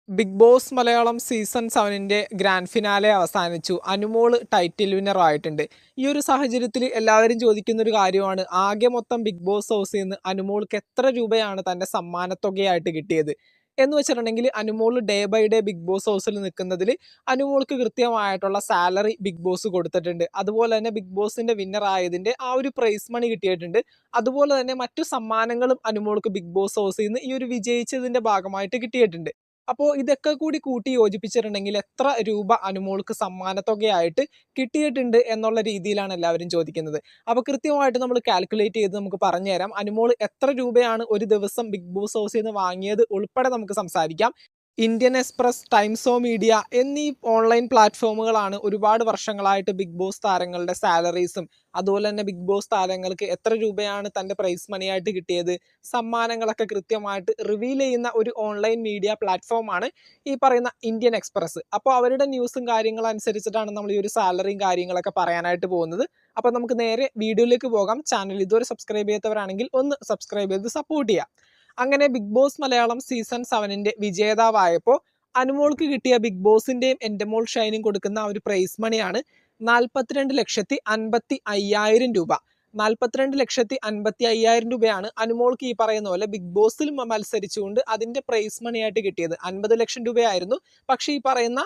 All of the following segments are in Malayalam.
ബിഗ് ബോസ് മലയാളം സീസൺ 7ന്റെ ഗ്രാൻഡ് ഫിനാലെ അവസാനിച്ചു. അനുമോള് ടൈറ്റിൽ വിന്നർ ആയിട്ടുണ്ട്. ഈ ഒരു സാഹചര്യത്തിൽ എല്ലാവരും ചോദിക്കുന്ന ഒരു കാര്യമാണ്, ആകെ മൊത്തം ബിഗ് ബോസ് ഹൗസിൽ നിന്ന് അനുമോൾക്ക് എത്ര രൂപയാണ് തന്റെ സമ്മാനത്തുകയായിട്ട് കിട്ടിയത് എന്ന് വെച്ചിട്ടുണ്ടെങ്കിൽ, Anumol day by day Bigg Boss ഹൗസിൽ നിൽക്കുന്നതിൽ അനുമോൾക്ക് കൃത്യമായിട്ടുള്ള സാലറി ബിഗ് ബോസ് കൊടുത്തിട്ടുണ്ട്. അതുപോലെ തന്നെ ബിഗ് ബോസിന്റെ വിന്നർ ആയതിന്റെ ആ ഒരു പ്രൈസ് മണി കിട്ടിയിട്ടുണ്ട്. അതുപോലെ തന്നെ മറ്റു സമ്മാനങ്ങളും അനുമോൾക്ക് ബിഗ് ബോസ് ഹൗസിൽ നിന്ന് ഈ ഒരു വിജയിച്ചതിന്റെ ഭാഗമായിട്ട് കിട്ടിയിട്ടുണ്ട്. അപ്പോൾ ഇതൊക്കെ കൂടി കൂട്ടി യോജിപ്പിച്ചിട്ടുണ്ടെങ്കിൽ എത്ര രൂപ അനുമോൾക്ക് സമ്മാനത്തുകയായിട്ട് കിട്ടിയിട്ടുണ്ട് എന്നുള്ള രീതിയിലാണ് എല്ലാവരും ചോദിക്കുന്നത്. അപ്പോൾ കൃത്യമായിട്ട് നമ്മൾ കാൽക്കുലേറ്റ് ചെയ്ത് നമുക്ക് പറഞ്ഞുതരാം. അനുമോൾ എത്ര രൂപയാണ് ഒരു ദിവസം ബിഗ് ബോസ് ഹൗസിൽ നിന്ന് വാങ്ങിയത് ഉൾപ്പെടെ നമുക്ക് സംസാരിക്കാം. Indian express, times of media എന്നീ ഓൺലൈൻ പ്ലാറ്റ്ഫോമുകളാണ് ഒരുപാട് വർഷങ്ങളായിട്ട് ബിഗ് ബോസ് താരങ്ങളുടെ സാലറീസും അതുപോലെ തന്നെ ബിഗ് ബോസ് താരങ്ങൾക്ക് എത്ര രൂപയാണ് തൻ്റെ പ്രൈസ് മണിയായിട്ട് കിട്ടിയത്, സമ്മാനങ്ങളൊക്കെ കൃത്യമായിട്ട് റിവീൽ ചെയ്യുന്ന ഒരു ഓൺലൈൻ മീഡിയ പ്ലാറ്റ്ഫോമാണ് ഈ പറയുന്ന ഇന്ത്യൻ എക്സ്പ്രസ്. അപ്പോൾ അവരുടെ ന്യൂസും കാര്യങ്ങളും അനുസരിച്ചിട്ടാണ് നമ്മൾ ഈ ഒരു സാലറിയും കാര്യങ്ങളൊക്കെ പറയാനായിട്ട് പോകുന്നത്. അപ്പോൾ നമുക്ക് നേരെ വീഡിയോയിലേക്ക് പോകാം. ചാനൽ ഇതുവരെ സബ്സ്ക്രൈബ് ചെയ്യാത്തവരാണെങ്കിൽ ഒന്ന് സബ്സ്ക്രൈബ് ചെയ്ത് സപ്പോർട്ട് ചെയ്യാം. അങ്ങനെ ബിഗ് ബോസ് മലയാളം സീസൺ 7ന്റെ വിജേതാവായപ്പോൾ അനുമോൾക്ക് കിട്ടിയ ബിഗ് ബോസിന്റെയും എൻഡമോൾ ഷൈനും കൊടുക്കുന്ന ഒരു പ്രൈസ് മണിയാണ് 42,50,50,000 രൂപ. 42,50,50,000 രൂപയാണ് അനുമോൾക്ക് ഈ പറയുന്ന പോലെ ബിഗ് ബോസിൽ മത്സരിച്ചുകൊണ്ട് അതിന്റെ പ്രൈസ് മണിയായിട്ട് കിട്ടിയത്. 50 ലക്ഷം രൂപയായിരുന്നു. പക്ഷേ ഈ പറയുന്ന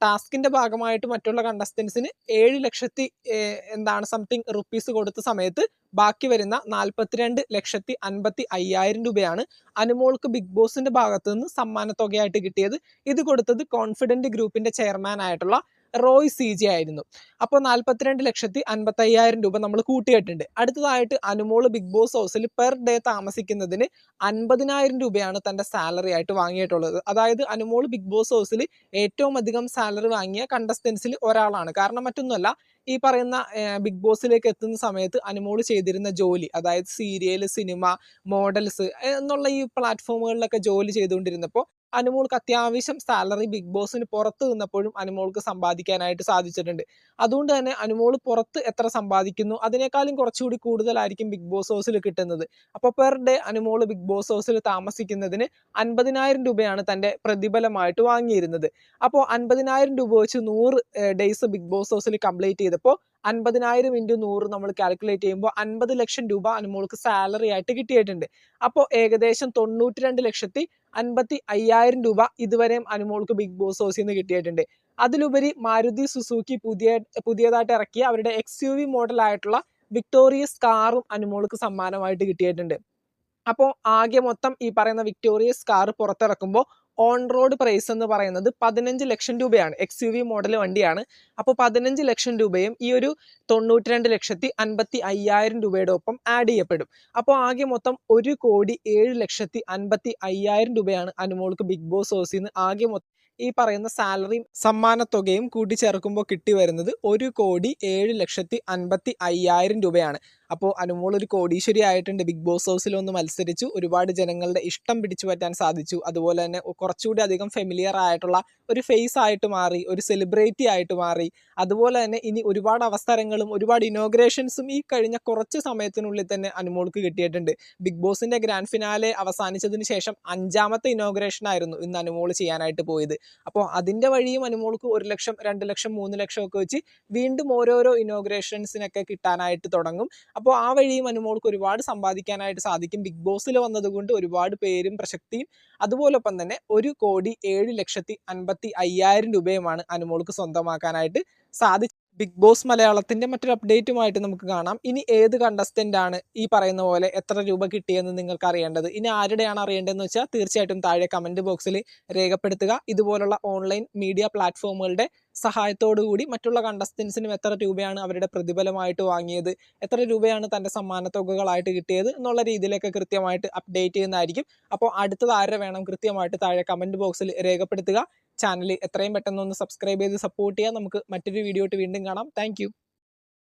ടാസ്കിന്റെ ഭാഗമായിട്ട് മറ്റുള്ള കണ്ടസ്റ്റൻസിന് 7,00,000 സംതിങ് റുപ്പീസ് കൊടുത്ത സമയത്ത് ബാക്കി വരുന്ന 42,50,50,000 രൂപയാണ് അനുമോൾക്ക് ബിഗ് ബോസിന്റെ ഭാഗത്ത് നിന്ന് സമ്മാനത്തുകയായിട്ട് കിട്ടിയത്. ഇത് കൊടുത്തത് കോൺഫിഡന്റ് ഗ്രൂപ്പിന്റെ ചെയർമാൻ ആയിട്ടുള്ള റോയ് CJ ആയിരുന്നു. അപ്പോൾ 42,50,50,000 രൂപ നമ്മൾ കൂട്ടിയിട്ടുണ്ട്. അടുത്തതായിട്ട് അനുമോള് ബിഗ് ബോസ് ഹൗസിൽ പെർ ഡേ താമസിക്കുന്നതിന് 50,000 രൂപയാണ് തന്റെ സാലറി ആയിട്ട് വാങ്ങിയിട്ടുള്ളത്. അതായത് അനുമോള് ബിഗ് ബോസ് ഹൗസിൽ ഏറ്റവും അധികം സാലറി വാങ്ങിയ കണ്ടസ്റ്റൻസിൽ ഒരാളാണ്. കാരണം മറ്റൊന്നുമല്ല, ഈ പറയുന്ന ബിഗ് ബോസിലേക്ക് എത്തുന്ന സമയത്ത് അനുമോള് ചെയ്തിരുന്ന ജോലി, അതായത് സീരിയൽ, സിനിമ, മോഡൽസ് എന്നുള്ള ഈ പ്ലാറ്റ്ഫോമുകളിലൊക്കെ ജോലി ചെയ്തുകൊണ്ടിരുന്നപ്പോൾ അനുമോൾക്ക് അത്യാവശ്യം സാലറി ബിഗ് ബോസിന് പുറത്ത് നിന്നപ്പോഴും അനുമോൾക്ക് സമ്പാദിക്കാനായിട്ട് സാധിച്ചിട്ടുണ്ട്. അതുകൊണ്ട് തന്നെ അനുമോൾ പുറത്ത് എത്ര സമ്പാദിക്കുന്നു അതിനേക്കാളും കുറച്ചുകൂടി കൂടുതലായിരിക്കും ബിഗ് ബോസ് ഹൗസിൽ കിട്ടുന്നത്. അപ്പോൾ per day Anumol Bigg Boss ഹൗസിൽ താമസിക്കുന്നതിന് 50,000 രൂപയാണ് തന്റെ പ്രതിഫലമായിട്ട് വാങ്ങിയിരുന്നത്. അപ്പോൾ 50,000 രൂപ വെച്ച് 100 ഡേയ്സ് ബിഗ് ബോസ് ഹൗസിൽ കംപ്ലീറ്റ് ചെയ്തപ്പോൾ 50,000 ഇൻറ്റു 100 നമ്മൾ കാൽക്കുലേറ്റ് ചെയ്യുമ്പോൾ 50 ലക്ഷം രൂപ അനുമോൾക്ക് സാലറി ആയിട്ട് കിട്ടിയിട്ടുണ്ട്. അപ്പോൾ ഏകദേശം 92,50,50,000 രൂപ ഇതുവരെയും അനുമോൾക്ക് ബിഗ് ബോസ് ഹൗസിൽ നിന്ന് കിട്ടിയിട്ടുണ്ട്. അതിലുപരി മാരുതി സുസുക്കി പുതിയതായിട്ട് ഇറക്കിയ അവരുടെ XUV മോഡൽ ആയിട്ടുള്ള വിക്ടോറിയസ് കാറും അനുമോൾക്ക് സമ്മാനമായിട്ട് കിട്ടിയിട്ടുണ്ട്. അപ്പോൾ ആകെ മൊത്തം ഈ പറയുന്ന വിക്ടോറിയസ് കാർ പുറത്തിറക്കുമ്പോൾ ഓൺ റോഡ് പ്രൈസ് എന്ന് പറയുന്നത് 15 ലക്ഷം രൂപയാണ്. XUV മോഡൽ വണ്ടിയാണ്. അപ്പോൾ 15 ലക്ഷം രൂപയും ഈ ഒരു 92,50,50,000 രൂപയുടെ ഒപ്പം ആഡ് ചെയ്യപ്പെടും. അപ്പോൾ ആകെ മൊത്തം 1,07,50,50,000 രൂപയാണ് അനുമോൾക്ക് ബിഗ് ബോസ് ഹൗസിൽ നിന്ന് ആകെ മൊത്തം ഈ പറയുന്ന സാലറിയും സമ്മാനത്തുകയും കൂട്ടിച്ചേർക്കുമ്പോൾ കിട്ടി വരുന്നത് 1,07,50,50,000 രൂപയാണ്. അപ്പോൾ അനുമോൾ ഒരു കോടീശ്വരി ആയിട്ടുണ്ട്. ബിഗ് ബോസ് ഹൗസിൽ ഒന്ന് മത്സരിച്ചു, ഒരുപാട് ജനങ്ങളുടെ ഇഷ്ടം പിടിച്ചു പറ്റാൻ സാധിച്ചു. അതുപോലെ തന്നെ കുറച്ചുകൂടി അധികം ഫെമിലിയർ ആയിട്ടുള്ള ഒരു ഫേസ് ആയിട്ട് മാറി, ഒരു സെലിബ്രിറ്റി ആയിട്ട് മാറി. അതുപോലെ തന്നെ ഇനി ഒരുപാട് അവസരങ്ങളും ഒരുപാട് ഇനോഗ്രേഷൻസും ഈ കഴിഞ്ഞ കുറച്ച് സമയത്തിനുള്ളിൽ തന്നെ അനുമോൾക്ക് കിട്ടിയിട്ടുണ്ട്. ബിഗ് ബോസിന്റെ ഗ്രാൻഡ് ഫിനാലെ അവസാനിച്ചതിന് ശേഷം 5ാമത്തെ ഇനോഗ്രേഷൻ ആയിരുന്നു ഇന്ന് അനുമോൾ ചെയ്യാനായിട്ട് പോയത്. അപ്പോൾ അതിന്റെ വഴിയും അനുമോൾക്ക് 1 ലക്ഷം, 2 ലക്ഷം, 3 ലക്ഷം ഒക്കെ വെച്ച് വീണ്ടും ഓരോരോ ഇനോഗ്രേഷൻസിനൊക്കെ കിട്ടാനായിട്ട് തുടങ്ങും. അപ്പോൾ ആ വഴിയും അനുമോൾക്ക് ഒരുപാട് സമ്പാദിക്കാനായിട്ട് സാധിക്കും. ബിഗ് ബോസിൽ വന്നതുകൊണ്ട് ഒരുപാട് പേരും പ്രശസ്തിയും അതുപോലൊപ്പം തന്നെ 1,07,50,50,000 രൂപയുമാണ് അനുമോൾക്ക് സ്വന്തമാക്കാനായിട്ട് സാധിച്ചത്. ബിഗ് ബോസ് മലയാളത്തിന്റെ മറ്റൊരു അപ്ഡേറ്റുമായിട്ട് നമുക്ക് കാണാം. ഇനി ഏത് കണ്ടസ്റ്റന്റ് ആണ് ഈ പറയുന്ന പോലെ എത്ര രൂപ കിട്ടിയെന്ന് നിങ്ങൾക്ക് അറിയേണ്ടത്, ഇനി ആരുടെയാണ് അറിയേണ്ടതെന്ന് വെച്ചാൽ തീർച്ചയായിട്ടും താഴെ കമന്റ് ബോക്സിൽ രേഖപ്പെടുത്തുക. ഇതുപോലുള്ള ഓൺലൈൻ മീഡിയ പ്ലാറ്റ്ഫോമുകളുടെ സഹായത്തോടു കൂടി മറ്റുള്ള കണ്ടസ്റ്റൻസിനും എത്ര രൂപയാണ് അവരുടെ പ്രതിഫലമായിട്ട് വാങ്ങിയത്, എത്ര രൂപയാണ് തന്റെ സമ്മാനത്തുകകളായിട്ട് കിട്ടിയത് എന്നുള്ള രീതിയിലൊക്കെ കൃത്യമായിട്ട് അപ്ഡേറ്റ് ചെയ്യുന്നതായിരിക്കും. അപ്പോൾ അടുത്തത് ആരെ വേണം കൃത്യമായിട്ട് താഴെ കമന്റ് ബോക്സിൽ രേഖപ്പെടുത്തുക. ചാനൽ എത്രയും പെട്ടെന്ന് ഒന്ന് സബ്സ്ക്രൈബ് ചെയ്ത് സപ്പോർട്ട് ചെയ്യുക. നമുക്ക് മറ്റൊരു വീഡിയോ ആയിട്ട് വീണ്ടും കാണാം. താങ്ക്